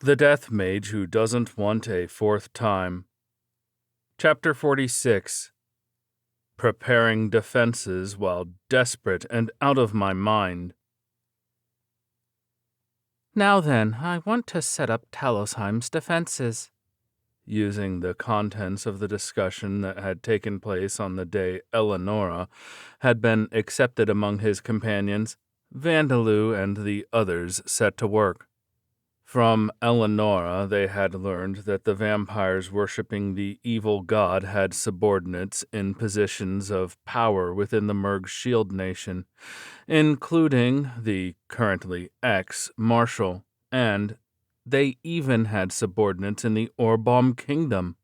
The Death Mage Who Doesn't Want a Fourth Time. Chapter 46. Preparing Defenses While Desperate and Out of My Mind. Now then, I want to set up Talosheim's defenses. Using the contents of the discussion that had taken place on the day Eleonora had been accepted among his companions, Vandaloo and the others set to work. From Eleonora, they had learned that the vampires worshipping the evil god had subordinates in positions of power within the Merg Shield Nation, including the currently ex-Marshal, and they even had subordinates in the Orbom Kingdom.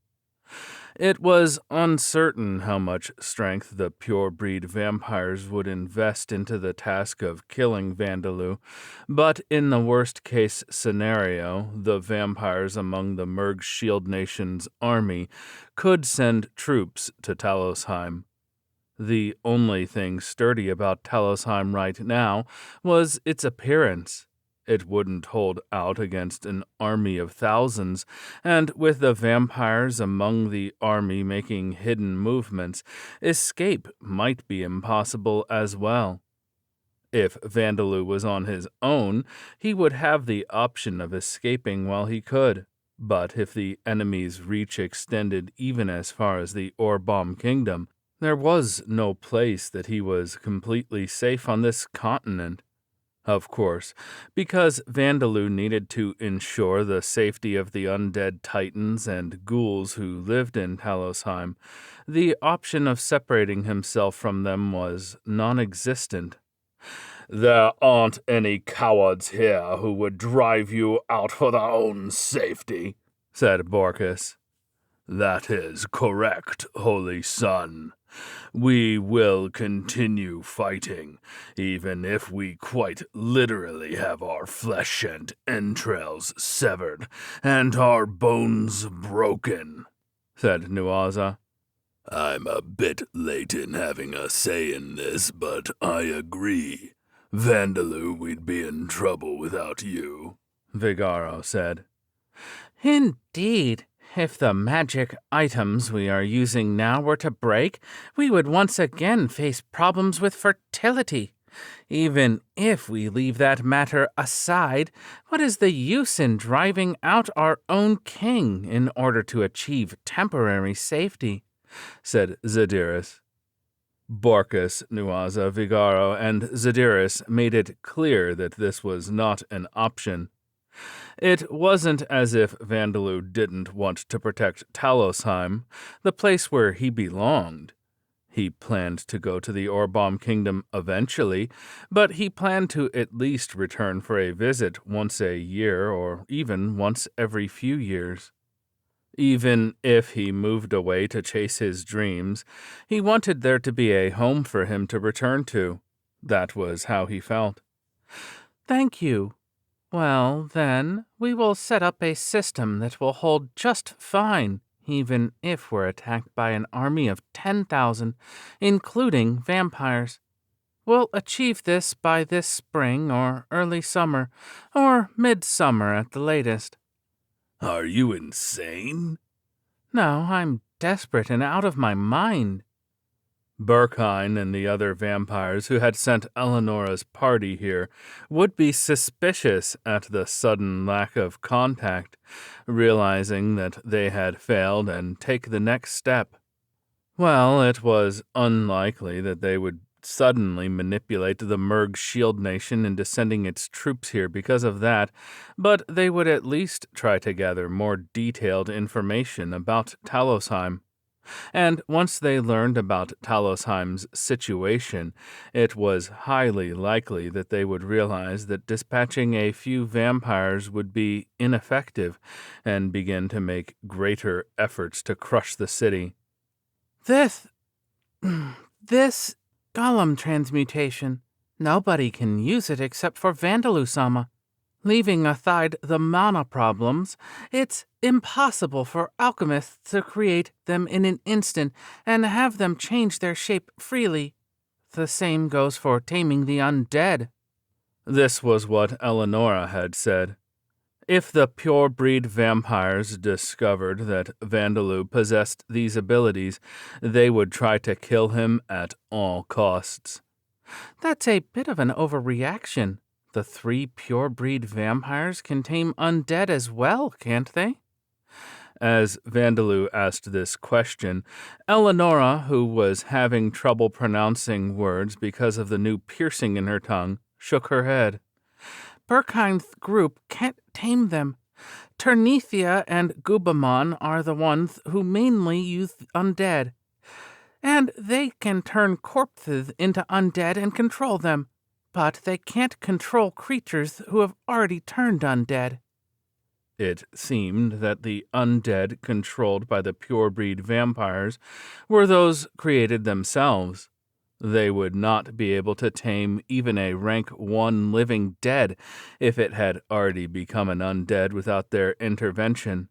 It was uncertain how much strength the pure-breed vampires would invest into the task of killing Vandaloo, but in the worst-case scenario, the vampires among the Merg Shield Nation's army could send troops to Talosheim. The only thing sturdy about Talosheim right now was its appearance. It wouldn't hold out against an army of thousands, and with the vampires among the army making hidden movements, escape might be impossible as well. If Vandaloo was on his own, he would have the option of escaping while he could. But if the enemy's reach extended even as far as the Orbom Kingdom, there was no place that he was completely safe on this continent. Of course, because Vandaloo needed to ensure the safety of the undead titans and ghouls who lived in Talosheim, the option of separating himself from them was non-existent. "There aren't any cowards here who would drive you out for their own safety," said Borkus. "That is correct, Holy Son. We will continue fighting, even if we quite literally have our flesh and entrails severed and our bones broken," said Nuaza. "I'm a bit late in having a say in this, but I agree. Vandaloo, we'd be in trouble without you," Vigaro said. Indeed. If the magic items we are using now were to break, we would once again face problems with fertility. Even if we leave that matter aside, what is the use in driving out our own king in order to achieve temporary safety? Said Zadiris. Borkus, Nuaza, Vigaro, and Zadiris made it clear that this was not an option. It wasn't as if Vandaloo didn't want to protect Talosheim, the place where he belonged. He planned to go to the Orbom Kingdom eventually, but he planned to at least return for a visit once a year or even once every few years. Even if he moved away to chase his dreams, he wanted there to be a home for him to return to. That was how he felt. Thank you. Well, then, we will set up a system that will hold just fine, even if we're attacked by an army of 10,000, including vampires. We'll achieve this by this spring or early summer, or midsummer at the latest. "Are you insane?" No, I'm desperate and out of my mind. Berkine and the other vampires who had sent Eleonora's party here would be suspicious at the sudden lack of contact, realizing that they had failed and take the next step. Well, it was unlikely that they would suddenly manipulate the Merg Shield Nation into sending its troops here because of that, but they would at least try to gather more detailed information about Talosheim. And once they learned about Talosheim's situation, it was highly likely that they would realize that dispatching a few vampires would be ineffective and begin to make greater efforts to crush the city. This golem transmutation, nobody can use it except for Vandaloo-sama. Leaving aside the mana problems, it's impossible for alchemists to create them in an instant and have them change their shape freely. The same goes for taming the undead. This was what Eleonora had said. If the pure-breed vampires discovered that Vandaloo possessed these abilities, they would try to kill him at all costs. That's a bit of an overreaction. The 3 pure-breed vampires can tame undead as well, can't they? As Vandaloo asked this question, Eleonora, who was having trouble pronouncing words because of the new piercing in her tongue, shook her head. Burkheimer's group can't tame them. Ternethia and Gubamon are the ones who mainly use undead. And they can turn corpses into undead and control them. But they can't control creatures who have already turned undead. It seemed that the undead controlled by the pure-breed vampires were those created themselves. They would not be able to tame even a rank 1 living dead if it had already become an undead without their intervention.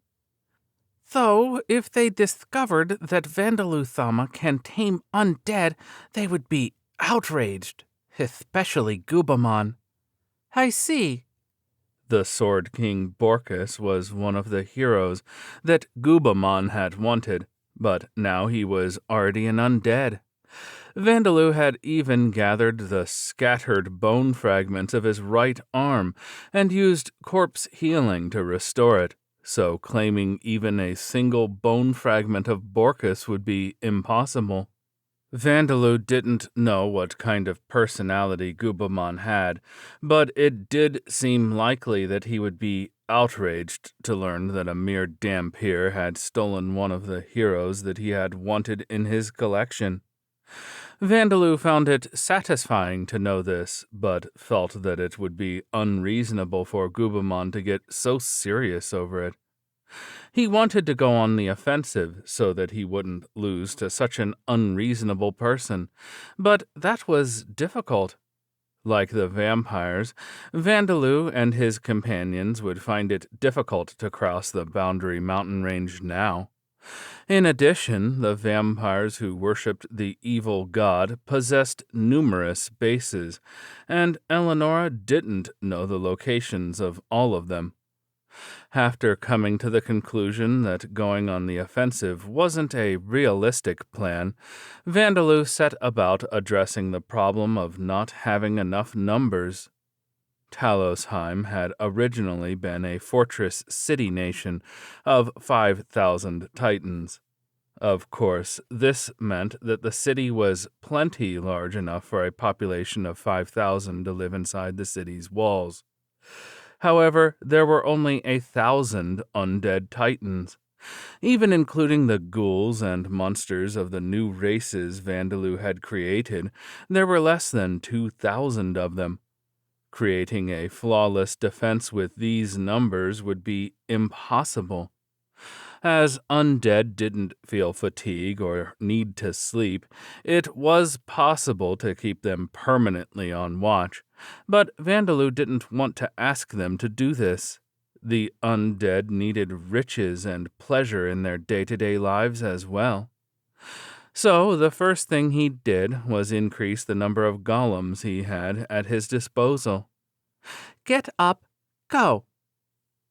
Though, if they discovered that Vandaloo-sama can tame undead, they would be outraged, especially Gubamon. I see. The Sword King Borkus was one of the heroes that Gubamon had wanted, but now he was already an undead. Vandaloo had even gathered the scattered bone fragments of his right arm and used corpse healing to restore it, so claiming even a single bone fragment of Borkus would be impossible. Vandaloo didn't know what kind of personality Gubamon had, but it did seem likely that he would be outraged to learn that a mere Dhampir had stolen one of the heroes that he had wanted in his collection. Vandaloo found it satisfying to know this, but felt that it would be unreasonable for Gubamon to get so serious over it. He wanted to go on the offensive so that he wouldn't lose to such an unreasonable person, but that was difficult. Like the vampires, Vandaloo and his companions would find it difficult to cross the boundary mountain range now. In addition, the vampires who worshipped the evil god possessed numerous bases, and Eleonora didn't know the locations of all of them. After coming to the conclusion that going on the offensive wasn't a realistic plan, Vandaloo set about addressing the problem of not having enough numbers. Talosheim had originally been a fortress city-nation of 5,000 Titans. Of course, this meant that the city was plenty large enough for a population of 5,000 to live inside the city's walls. However, there were only 1,000 undead Titans. Even including the ghouls and monsters of the new races Vandaloo had created, there were less than 2,000 of them. Creating a flawless defense with these numbers would be impossible. As undead didn't feel fatigue or need to sleep, it was possible to keep them permanently on watch, but Vandaloo didn't want to ask them to do this. The undead needed riches and pleasure in their day-to-day lives as well. So the first thing he did was increase the number of golems he had at his disposal. Get up, go.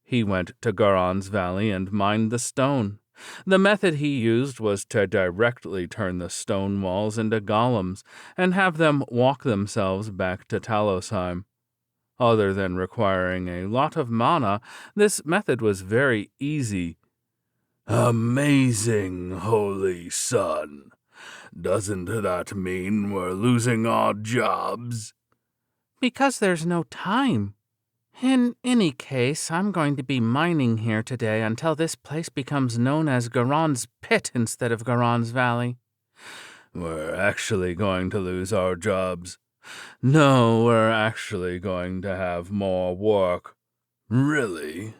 He went to Garon's Valley and mined the stone. The method he used was to directly turn the stone walls into golems and have them walk themselves back to Talosheim. Other than requiring a lot of mana, this method was very easy. Amazing, Holy Son. Doesn't that mean we're losing our jobs? Because there's no time. In any case, I'm going to be mining here today until this place becomes known as Garon's Pit instead of Garon's Valley. We're actually going to lose our jobs. No, we're actually going to have more work. Really?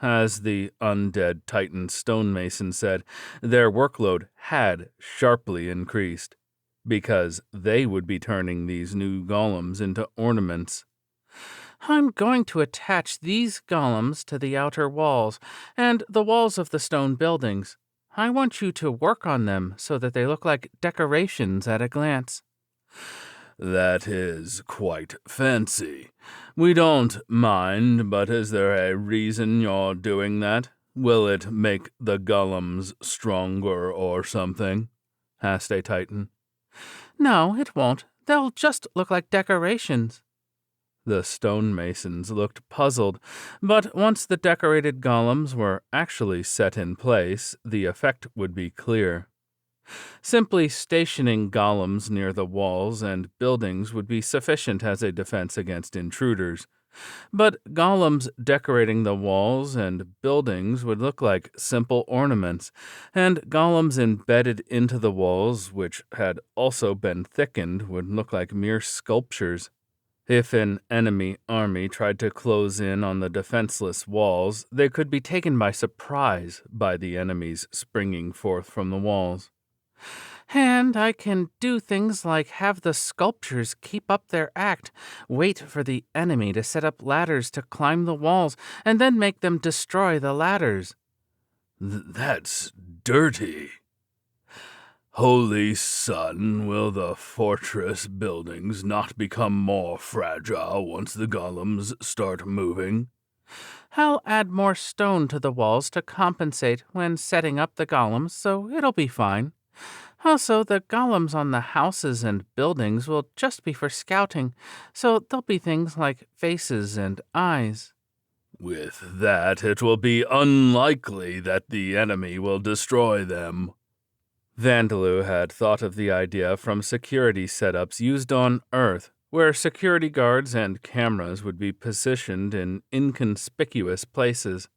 As the undead Titan stonemason said, their workload had sharply increased, because they would be turning these new golems into ornaments. I'm going to attach these golems to the outer walls and the walls of the stone buildings. I want you to work on them so that they look like decorations at a glance. That is quite fancy. We don't mind, but is there a reason you're doing that? Will it make the golems stronger or something? Asked a Titan. No, it won't. They'll just look like decorations. The stonemasons looked puzzled, but once the decorated golems were actually set in place, the effect would be clear. Simply stationing golems near the walls and buildings would be sufficient as a defense against intruders. But golems decorating the walls and buildings would look like simple ornaments, and golems embedded into the walls, which had also been thickened, would look like mere sculptures. If an enemy army tried to close in on the defenseless walls, they could be taken by surprise by the enemies springing forth from the walls. And I can do things like have the sculptures keep up their act, wait for the enemy to set up ladders to climb the walls, and then make them destroy the ladders. That's dirty. Holy Sun, will the fortress buildings not become more fragile once the golems start moving? I'll add more stone to the walls to compensate when setting up the golems, so it'll be fine. Also, the golems on the houses and buildings will just be for scouting, so there'll be things like faces and eyes. With that, it will be unlikely that the enemy will destroy them. Vandaloo had thought of the idea from security setups used on Earth, where security guards and cameras would be positioned in inconspicuous places.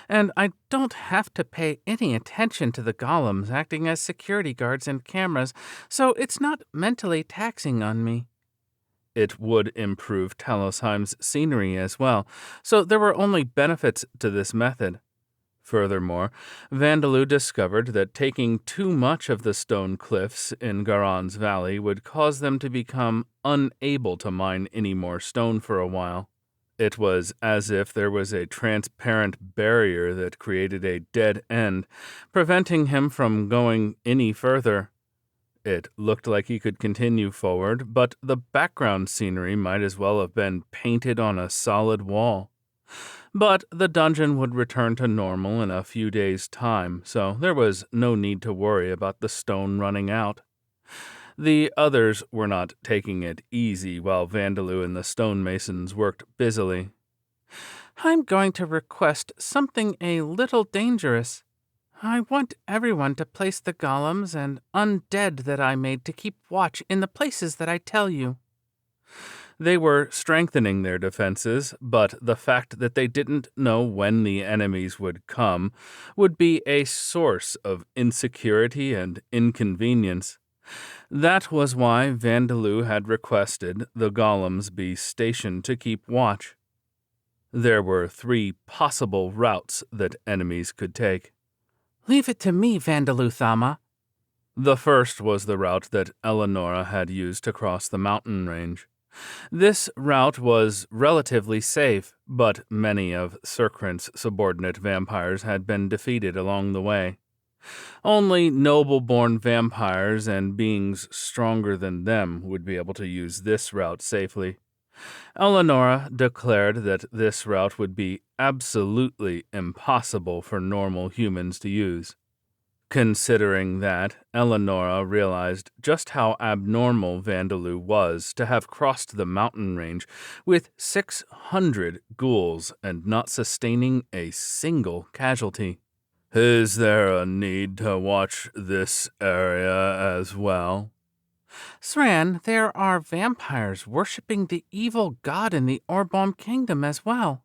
And I don't have to pay any attention to the golems acting as security guards and cameras, so it's not mentally taxing on me. It would improve Talosheim's scenery as well, so there were only benefits to this method. Furthermore, Vandaloo discovered that taking too much of the stone cliffs in Garon's valley would cause them to become unable to mine any more stone for a while. It was as if there was a transparent barrier that created a dead end, preventing him from going any further. It looked like he could continue forward, but the background scenery might as well have been painted on a solid wall. But the dungeon would return to normal in a few days' time, so there was no need to worry about the stone running out. The others were not taking it easy while Vandaloo and the stonemasons worked busily. I'm going to request something a little dangerous. I want everyone to place the golems and undead that I made to keep watch in the places that I tell you. They were strengthening their defenses, but the fact that they didn't know when the enemies would come would be a source of insecurity and inconvenience. That was why Vandaloo had requested the golems be stationed to keep watch. There were 3 possible routes that enemies could take. Leave it to me, Vandaloo Thama. The first was the route that Eleonora had used to cross the mountain range. This route was relatively safe, but many of Serkrant's subordinate vampires had been defeated along the way. Only noble-born vampires and beings stronger than them would be able to use this route safely. Eleonora declared that this route would be absolutely impossible for normal humans to use. Considering that, Eleonora realized just how abnormal Vandaloo was to have crossed the mountain range with 600 ghouls and not sustaining a single casualty. Is there a need to watch this area as well? Sran, there are vampires worshipping the evil god in the Orbaum Kingdom as well.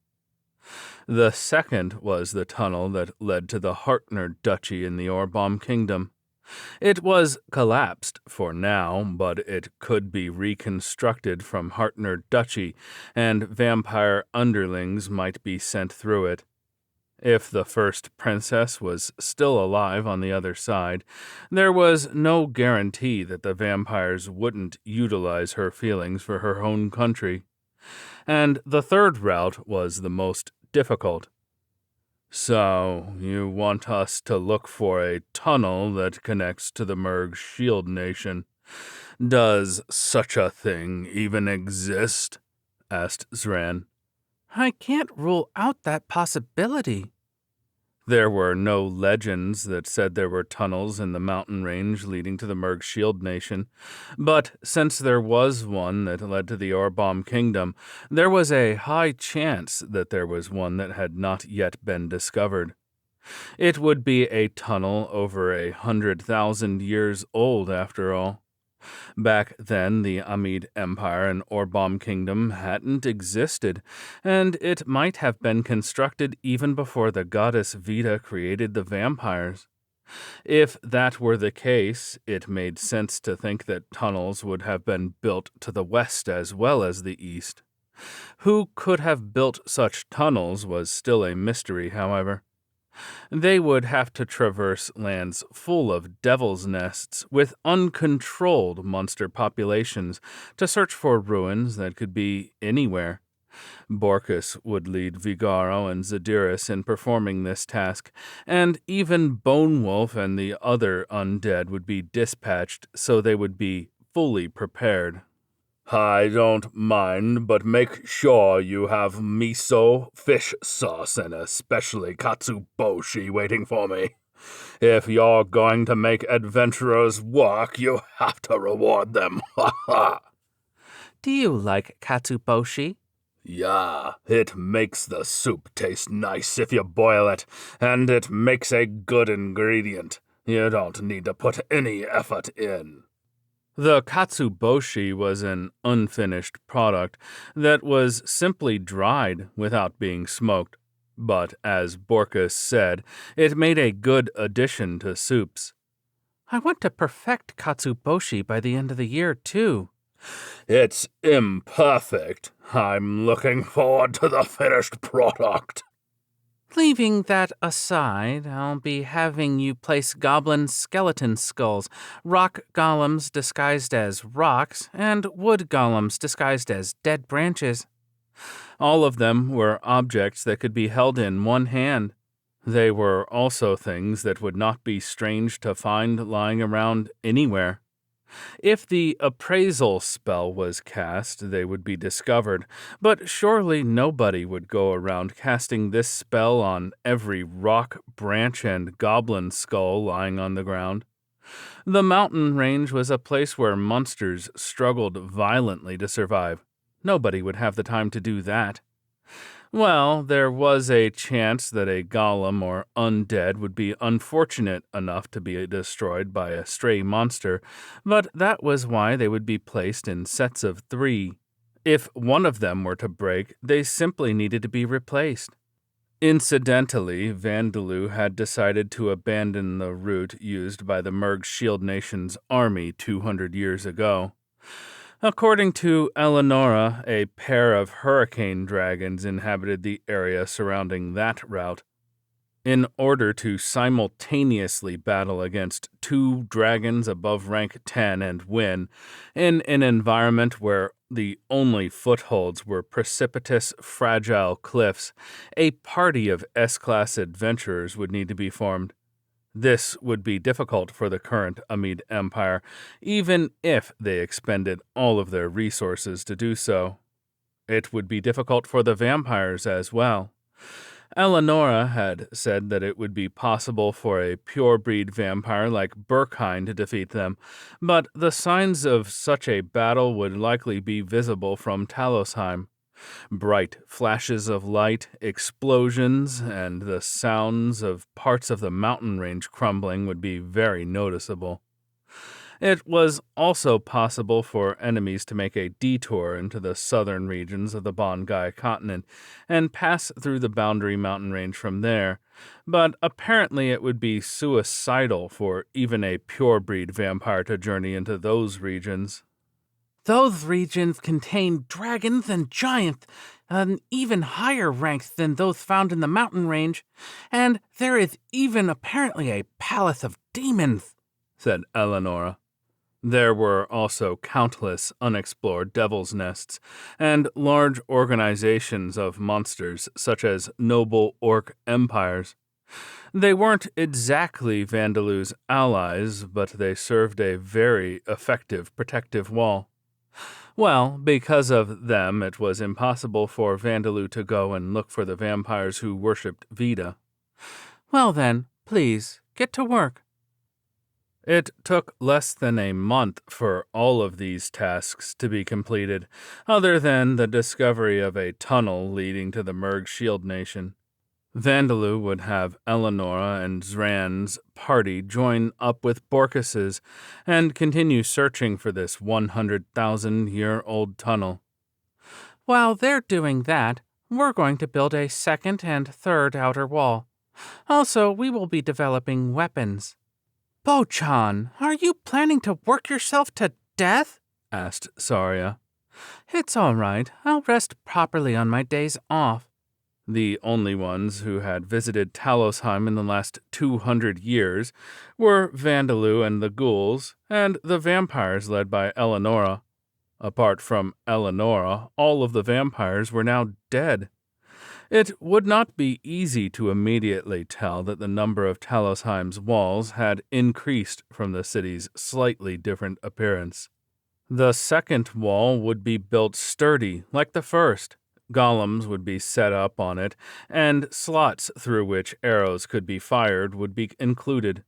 The second was the tunnel that led to the Hartner Duchy in the Orbaum Kingdom. It was collapsed for now, but it could be reconstructed from Hartner Duchy, and vampire underlings might be sent through it. If the first princess was still alive on the other side, there was no guarantee that the vampires wouldn't utilize her feelings for her own country. And the third route was the most difficult. So, you want us to look for a tunnel that connects to the Merg Shield Nation. Does such a thing even exist? Asked Zran. I can't rule out that possibility. There were no legends that said there were tunnels in the mountain range leading to the Merg Shield Nation, but since there was one that led to the Orbom Kingdom, there was a high chance that there was one that had not yet been discovered. It would be a tunnel over 100,000 years old, after all. Back then, the Amid Empire and Orbom Kingdom hadn't existed, and it might have been constructed even before the goddess Vita created the vampires. If that were the case, it made sense to think that tunnels would have been built to the west as well as the east. Who could have built such tunnels was still a mystery, however. They would have to traverse lands full of devil's nests with uncontrolled monster populations to search for ruins that could be anywhere. Borkus would lead Vigaro and Zadiris in performing this task, and even Bone Wolf and the other undead would be dispatched so they would be fully prepared. I don't mind, but make sure you have miso, fish sauce, and especially katsuboshi waiting for me. If you're going to make adventurers work, you have to reward them. Ha ha! Do you like katsuboshi? Yeah, it makes the soup taste nice if you boil it, and it makes a good ingredient. You don't need to put any effort in. The katsuboshi was an unfinished product that was simply dried without being smoked, but as Borkus said, it made a good addition to soups. I want to perfect katsuboshi by the end of the year, too. It's imperfect. I'm looking forward to the finished product. Leaving that aside, I'll be having you place goblin skeleton skulls, rock golems disguised as rocks, and wood golems disguised as dead branches. All of them were objects that could be held in one hand. They were also things that would not be strange to find lying around anywhere. If the appraisal spell was cast, they would be discovered, but surely nobody would go around casting this spell on every rock, branch, and goblin skull lying on the ground. The mountain range was a place where monsters struggled violently to survive. Nobody would have the time to do that. Well, there was a chance that a golem or undead would be unfortunate enough to be destroyed by a stray monster, but that was why they would be placed in sets of 3. If one of them were to break, they simply needed to be replaced. Incidentally, Vandaloo had decided to abandon the route used by the Merg Shield Nation's army 200 years ago. According to Eleonora, a pair of hurricane dragons inhabited the area surrounding that route. In order to simultaneously battle against 2 dragons above rank 10 and win, in an environment where the only footholds were precipitous, fragile cliffs, a party of S-class adventurers would need to be formed. This would be difficult for the current Amid Empire, even if they expended all of their resources to do so. It would be difficult for the vampires as well. Eleonora had said that it would be possible for a pure-breed vampire like Berkheim to defeat them, but the signs of such a battle would likely be visible from Talosheim. Bright flashes of light, explosions, and the sounds of parts of the mountain range crumbling would be very noticeable. It was also possible for enemies to make a detour into the southern regions of the Bongai continent and pass through the boundary mountain range from there, but apparently it would be suicidal for even a pure-breed vampire to journey into those regions. Those regions contain dragons and giants, an even higher rank than those found in the mountain range, and there is even apparently a palace of demons, said Eleonora. There were also countless unexplored devil's nests, and large organizations of monsters such as noble orc empires. They weren't exactly Vandalu's allies, but they served a very effective protective wall. Well, because of them, it was impossible for Vandalu to go and look for the vampires who worshipped Vida. Well then, please, get to work. It took less than a month for all of these tasks to be completed, other than the discovery of a tunnel leading to the Merg Shield Nation. Vandalu would have Eleonora and Zran's party join up with Borkus's and continue searching for this 100,000-year-old tunnel. While they're doing that, we're going to build a second and third outer wall. Also, we will be developing weapons. Bochan, are you planning to work yourself to death? Asked Saria. It's all right. I'll rest properly on my days off. The only ones who had visited Talosheim in the last 200 years were Vandalu and the ghouls, and the vampires led by Eleonora. Apart from Eleonora, all of the vampires were now dead. It would not be easy to immediately tell that the number of Talosheim's walls had increased from the city's slightly different appearance. The second wall would be built sturdy, like the first. Golems would be set up on it, and slots through which arrows could be fired would be included.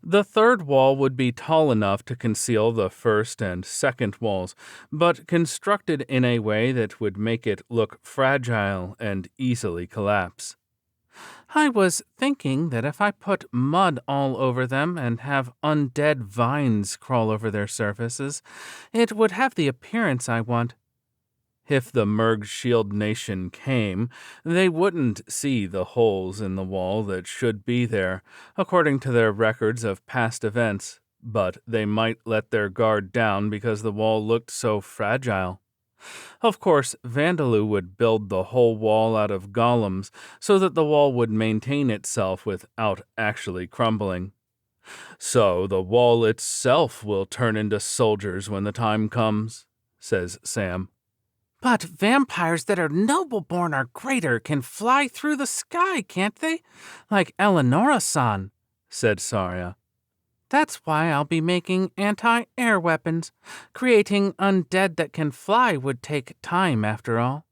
The third wall would be tall enough to conceal the first and second walls, but constructed in a way that would make it look fragile and easily collapse. I was thinking that if I put mud all over them and have undead vines crawl over their surfaces, it would have the appearance I want. If the Merg Shield Nation came, they wouldn't see the holes in the wall that should be there, according to their records of past events, but they might let their guard down because the wall looked so fragile. Of course, Vandalu would build the whole wall out of golems so that the wall would maintain itself without actually crumbling. So the wall itself will turn into soldiers when the time comes, says Sam. But vampires that are noble-born or greater can fly through the sky, can't they? Like Eleonora-san, said Saria. That's why I'll be making anti-air weapons. Creating undead that can fly would take time, after all.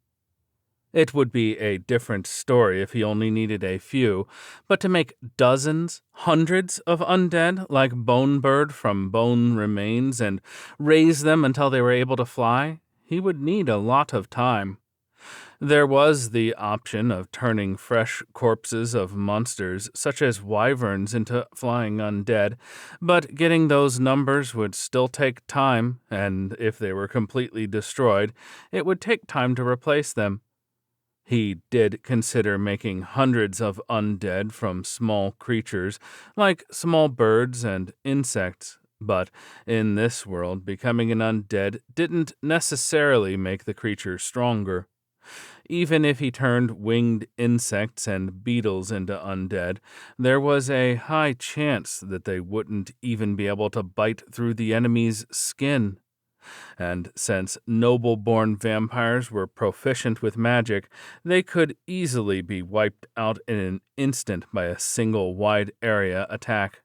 It would be a different story if he only needed a few, but to make dozens, hundreds of undead like Bone Bird from bone remains and raise them until they were able to fly, he would need a lot of time. There was the option of turning fresh corpses of monsters, such as wyverns, into flying undead, but getting those numbers would still take time, and if they were completely destroyed, it would take time to replace them. He did consider making hundreds of undead from small creatures, like small birds and insects, but in this world, becoming an undead didn't necessarily make the creature stronger. Even if he turned winged insects and beetles into undead, there was a high chance that they wouldn't even be able to bite through the enemy's skin. And since noble-born vampires were proficient with magic, they could easily be wiped out in an instant by a single wide-area attack.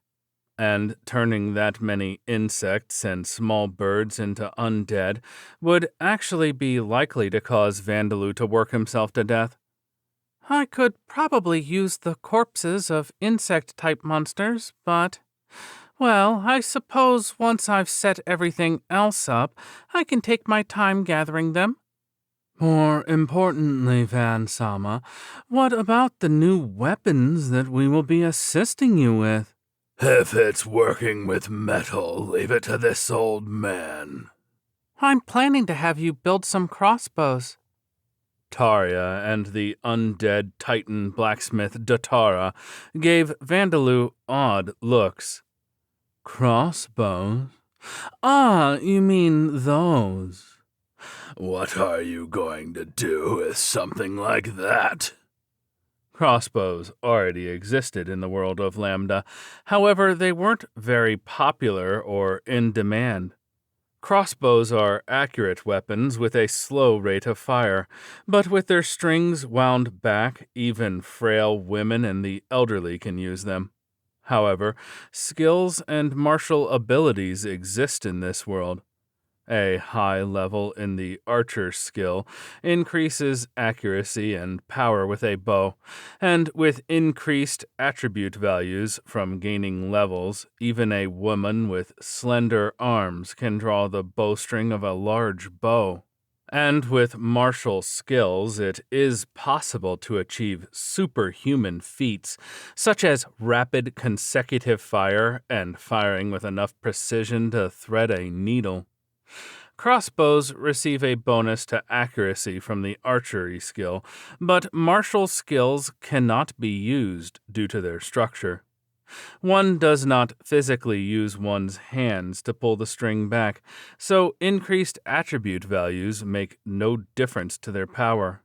And turning that many insects and small birds into undead would actually be likely to cause Vandalu to work himself to death. I could probably use the corpses of insect-type monsters, but... well, I suppose once I've set everything else up, I can take my time gathering them. More importantly, Van-sama, what about the new weapons that we will be assisting you with? If it's working with metal, leave it to this old man. I'm planning to have you build some crossbows. Taria and the undead titan blacksmith Datara gave Vandalu odd looks. Crossbows? Ah, you mean those. What are you going to do with something like that? Crossbows already existed in the world of Lambda. However, they weren't very popular or in demand. Crossbows are accurate weapons with a slow rate of fire, but with their strings wound back, even frail women and the elderly can use them. However, skills and martial abilities exist in this world. A high level in the archer skill increases accuracy and power with a bow, and with increased attribute values from gaining levels, even a woman with slender arms can draw the bowstring of a large bow. And with martial skills, it is possible to achieve superhuman feats, such as rapid consecutive fire and firing with enough precision to thread a needle. Crossbows receive a bonus to accuracy from the archery skill, but martial skills cannot be used due to their structure. One does not physically use one's hands to pull the string back, so increased attribute values make no difference to their power.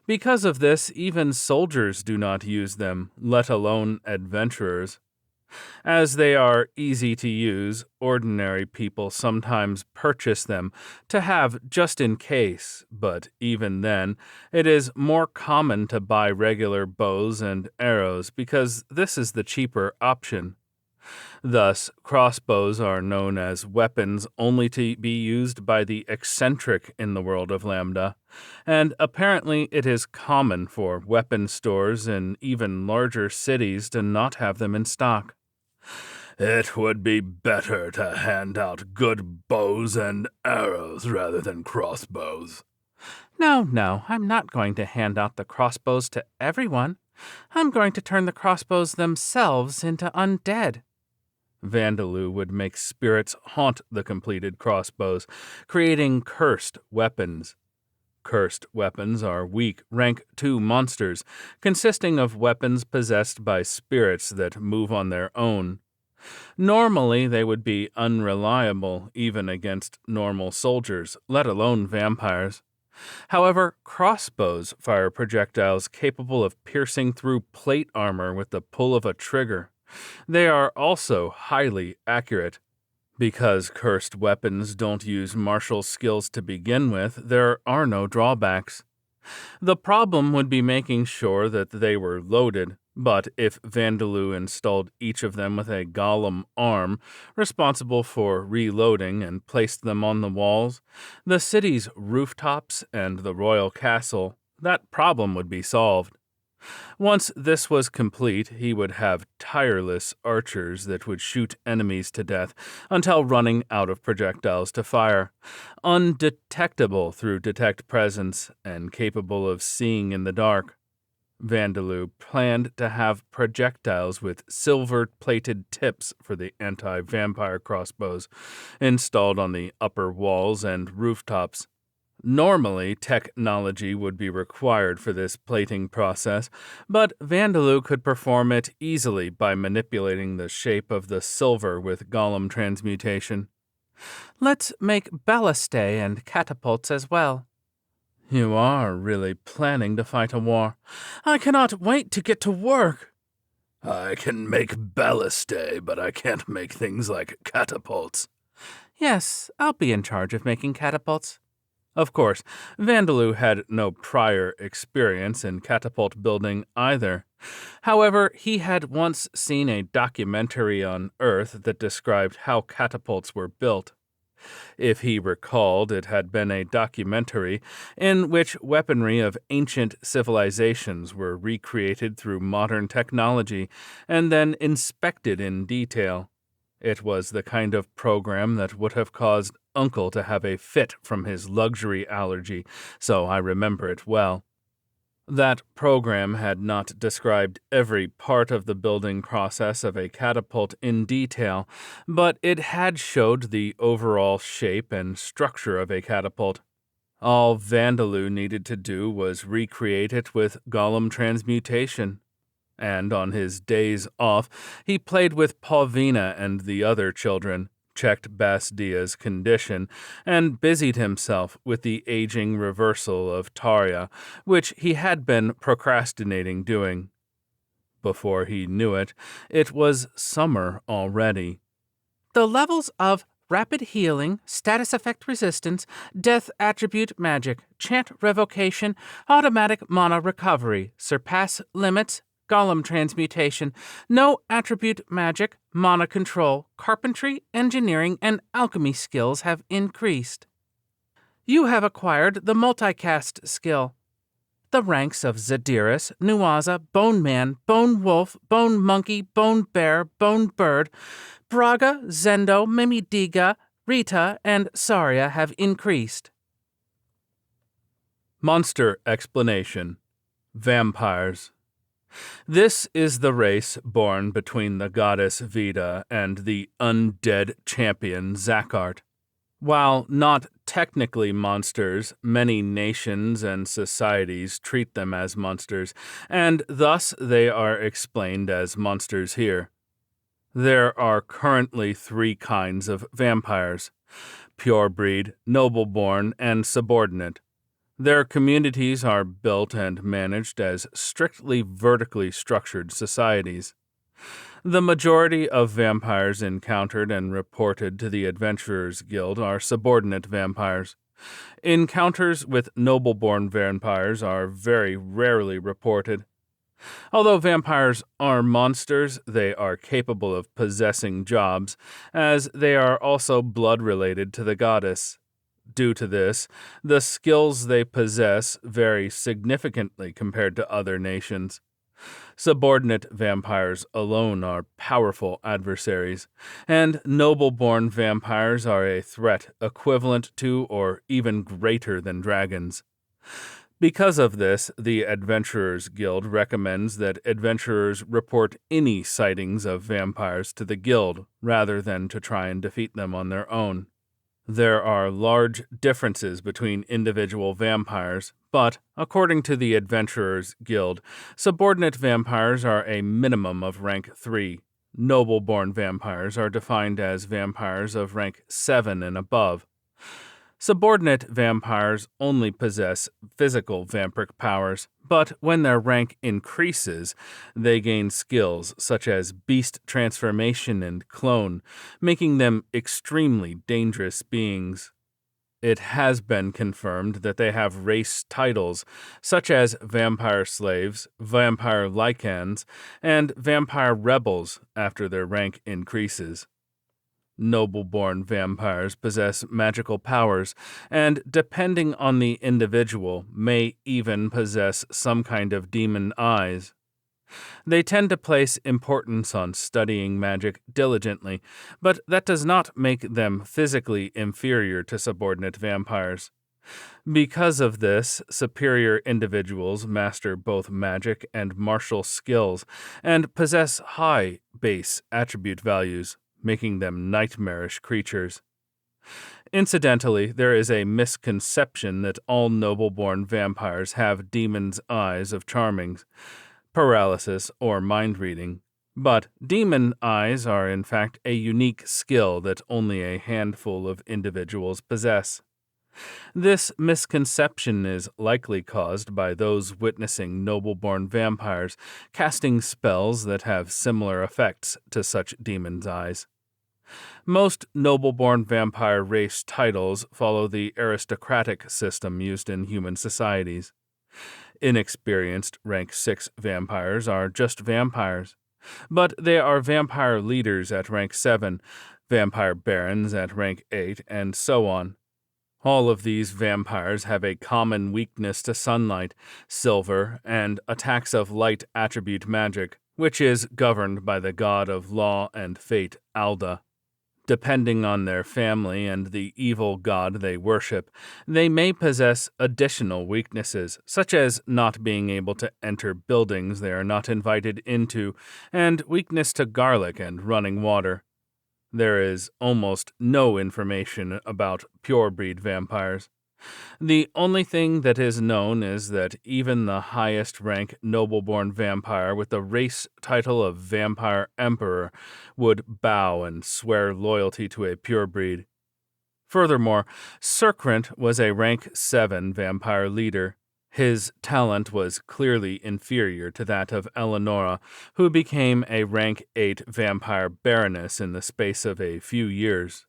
Because of this, even soldiers do not use them, let alone adventurers. As they are easy to use, ordinary people sometimes purchase them to have just in case, but even then, it is more common to buy regular bows and arrows because this is the cheaper option. Thus, crossbows are known as weapons only to be used by the eccentric in the world of Lambda, and apparently it is common for weapon stores in even larger cities to not have them in stock. It would be better to hand out good bows and arrows rather than crossbows. No, I'm not going to hand out the crossbows to everyone. I'm going to turn the crossbows themselves into undead. Vandaloo would make spirits haunt the completed crossbows, creating cursed weapons. Cursed weapons are weak rank 2 monsters, consisting of weapons possessed by spirits that move on their own. Normally, they would be unreliable even against normal soldiers, let alone vampires. However, crossbows fire projectiles capable of piercing through plate armor with the pull of a trigger. They are also highly accurate. Because cursed weapons don't use martial skills to begin with, there are no drawbacks. The problem would be making sure that they were loaded, but if Vandaloo installed each of them with a golem arm, responsible for reloading, and placed them on the walls, the city's rooftops, and the royal castle, that problem would be solved. Once this was complete, he would have tireless archers that would shoot enemies to death until running out of projectiles to fire, undetectable through detect presence and capable of seeing in the dark. Vandaloo planned to have projectiles with silver-plated tips for the anti-vampire crossbows installed on the upper walls and rooftops. Normally, technology would be required for this plating process, but Vandaloo could perform it easily by manipulating the shape of the silver with golem transmutation. Let's make ballistae and catapults as well. You are really planning to fight a war. I cannot wait to get to work. I can make ballistae, but I can't make things like catapults. Yes, I'll be in charge of making catapults. Of course, Vandaloo had no prior experience in catapult building either. However, he had once seen a documentary on Earth that described how catapults were built. If he recalled, it had been a documentary in which weaponry of ancient civilizations were recreated through modern technology and then inspected in detail. It was the kind of program that would have caused Uncle to have a fit from his luxury allergy, so I remember it well. That program had not described every part of the building process of a catapult in detail, but it had showed the overall shape and structure of a catapult. All Vandaloo needed to do was recreate it with golem transmutation. And on his days off, he played with Pavina and the other children, checked Basdia's condition, and busied himself with the aging reversal of Tarja, which he had been procrastinating doing. Before he knew it, it was summer already. The levels of rapid healing, status effect resistance, death attribute magic, chant revocation, automatic mana recovery, surpass limits, golem transmutation, no attribute magic, mana control, carpentry, engineering, and alchemy skills have increased. You have acquired the multicast skill. The ranks of Zadiris, Nuaza, Bone Man, Bone Wolf, Bone Monkey, Bone Bear, Bone Bird, Braga, Zendo, Mimidiga, Rita, and Saria have increased. Monster explanation. Vampires. This is the race born between the goddess Vita and the undead champion Zakart. While not technically monsters, many nations and societies treat them as monsters, and thus they are explained as monsters here. There are currently 3 kinds of vampires: purebreed, noble-born, and subordinate. Their communities are built and managed as strictly vertically structured societies. The majority of vampires encountered and reported to the Adventurers Guild are subordinate vampires. Encounters with noble-born vampires are very rarely reported. Although vampires are monsters, they are capable of possessing jobs, as they are also blood-related to the goddess. Due to this, the skills they possess vary significantly compared to other nations. Subordinate vampires alone are powerful adversaries, and noble-born vampires are a threat equivalent to or even greater than dragons. Because of this, the Adventurers Guild recommends that adventurers report any sightings of vampires to the guild rather than to try and defeat them on their own. There are large differences between individual vampires, but, according to the Adventurers Guild, subordinate vampires are a minimum of rank 3. Noble-born vampires are defined as vampires of rank 7 and above. Subordinate vampires only possess physical vampiric powers, but when their rank increases, they gain skills such as beast transformation and clone, making them extremely dangerous beings. It has been confirmed that they have race titles such as Vampire Slaves, Vampire Lycans, and Vampire Rebels after their rank increases. Noble-born vampires possess magical powers, and depending on the individual, may even possess some kind of demon eyes. They tend to place importance on studying magic diligently, but that does not make them physically inferior to subordinate vampires. Because of this, superior individuals master both magic and martial skills, and possess high base attribute values, making them nightmarish creatures. Incidentally, there is a misconception that all noble-born vampires have demons' eyes of charming, paralysis, or mind reading. But demon eyes are in fact a unique skill that only a handful of individuals possess. This misconception is likely caused by those witnessing noble-born vampires casting spells that have similar effects to such demons' eyes. Most noble-born vampire race titles follow the aristocratic system used in human societies. Inexperienced rank 6 vampires are just vampires, but they are vampire leaders at rank 7, vampire barons at rank 8, and so on. All of these vampires have a common weakness to sunlight, silver, and attacks of light attribute magic, which is governed by the god of law and fate, Alda. Depending on their family and the evil god they worship, they may possess additional weaknesses, such as not being able to enter buildings they are not invited into, and weakness to garlic and running water. There is almost no information about purebreed vampires. The only thing that is known is that even the highest rank noble-born vampire with the race title of Vampire Emperor would bow and swear loyalty to a purebreed. Furthermore, Serkrant was a rank 7 vampire leader. His talent was clearly inferior to that of Eleonora, who became a rank 8 vampire baroness in the space of a few years.